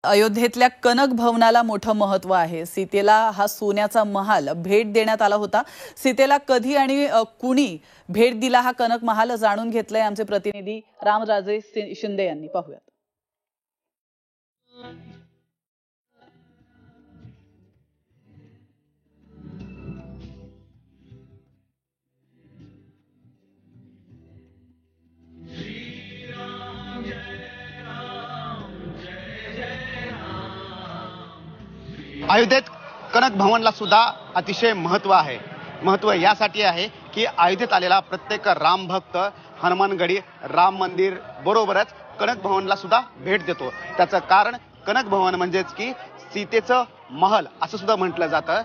अयोध्येतल्या कनक भवनाला मोठं महत्व आहे। सीतेला हा सोन्याचा महाल भेट देण्यात आला होता। सीतेला कधी आणि कुणी भेट दिला हा कनक महाल जाणून घेतलाय आमचे प्रतिनिधी रामराजे शिंदे यांनी। पाहूयात। अयोध्येत कनक भवनला सुद्धा अतिशय महत्व आहे। महत्व यासाठी आहे की अयोध्येत आलेला प्रत्येक राम भक्त हनुमानगडी राम मंदिर बरोबरच कनक भवनला सुद्धा भेट देतो। त्याचं कारण कनक भवन म्हणजेच की सीतेचं महल असं सुद्धा म्हटलं जातं।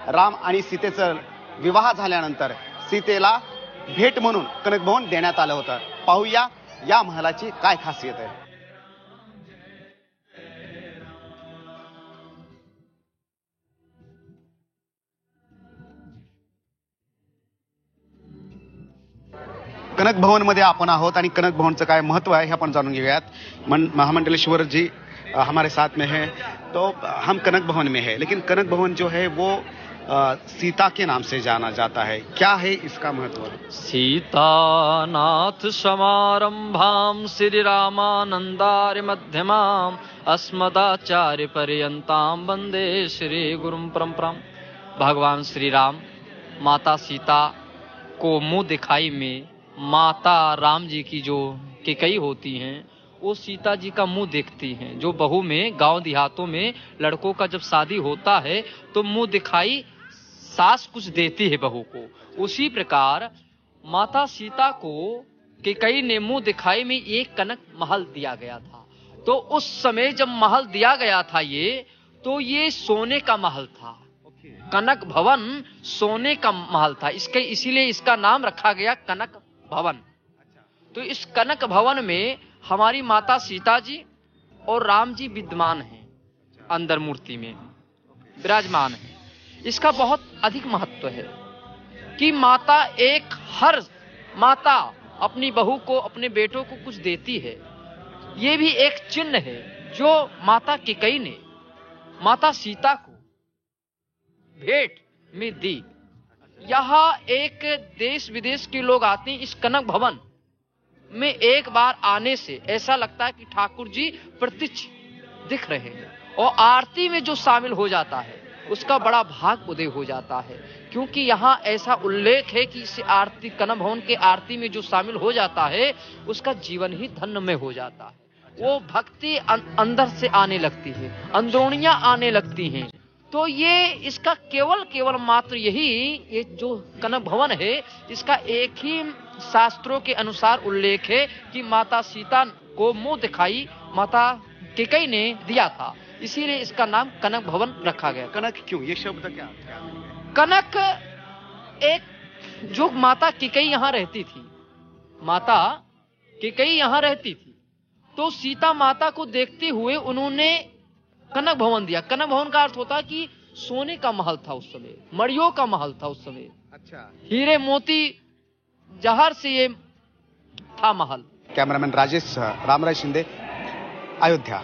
राम आणि सीतेचं विवाह झाल्यानंतर सीतेला भेट म्हणून कनक भवन देण्यात आलं होतं। पाहूया या महलाची काय खासियत आहे। कनक भवन मध्ये आपण आहोत आणि कनक भवनचं काय महत्व है आपण जाणून घेऊयात। महामंडलेश्वर जी हमारे साथ में है, तो हम कनक भवन में है, लेकिन कनक भवन जो है वो सीता के नाम से जाना जाता है। क्या है इसका महत्व? सीतानाथ समारंभाम श्री रामानंदार्य मध्यमाम अस्मदाचार्य पर्यंताम वंदे श्री गुरुम परंपराम। भगवान श्री राम माता सीता को मुंह दिखाई में माता राम जी की जो कैकेयी होती हैं वो सीता जी का मुंह देखती हैं। जो बहू में गांव देहातों में लड़कों का जब शादी होता है तो मुंह दिखाई सास कुछ देती है बहू को, उसी प्रकार माता सीता को कैकेयी ने मुंह दिखाई में एक कनक महल दिया गया था। तो उस समय जब महल दिया गया था तो ये सोने का महल था। कनक भवन सोने का महल था, इसके इसीलिए इसका नाम रखा गया कनक भवन। तो इस कनक भवन में हमारी माता सीता जी और राम जी विद्यमान हैं, अंदर मूर्ति में विराजमान है। इसका बहुत अधिक महत्व है कि हर माता अपनी बहू को अपने बेटों को कुछ देती है। ये भी एक चिन्ह है जो माता कैकेयी ने माता सीता को भेंट में दी। यहाँ एक देश विदेश के लोग आते हैं। इस कनक भवन में एक बार आने से ऐसा लगता है कि ठाकुर जी प्रत्यक्ष दिख रहे हैं, और आरती में जो शामिल हो जाता है उसका बड़ा भाग उदय हो जाता है। क्योंकि यहाँ ऐसा उल्लेख है कि इस आरती कनक भवन के आरती में जो शामिल हो जाता है उसका जीवन ही धन्य में हो जाता है। वो भक्ति अंदर से आने लगती है, अंदरोनियां आने लगती हैं। तो ये इसका केवल मात्र यही ये जो कनक भवन है इसका एक ही शास्त्रों के अनुसार उल्लेख है कि माता सीता को मुंह दिखाई माता कैकेयी ने दिया था, इसीलिए इसका नाम कनक भवन रखा गया। कनक क्यों, ये शब्द क्या? कनक एक जो माता कैकेयी यहाँ रहती थी, माता कैकेयी यहाँ रहती थी, तो सीता माता को देखते हुए उन्होंने कनक भवन दिया। कनक भवन का अर्थ होता है कि सोने का महल था उस समय, मड़ियों का महल था उस समय। अच्छा, हीरे मोती जहर से ये था महल। कैमरामैन राजेश रामराज शिंदे, अयोध्या।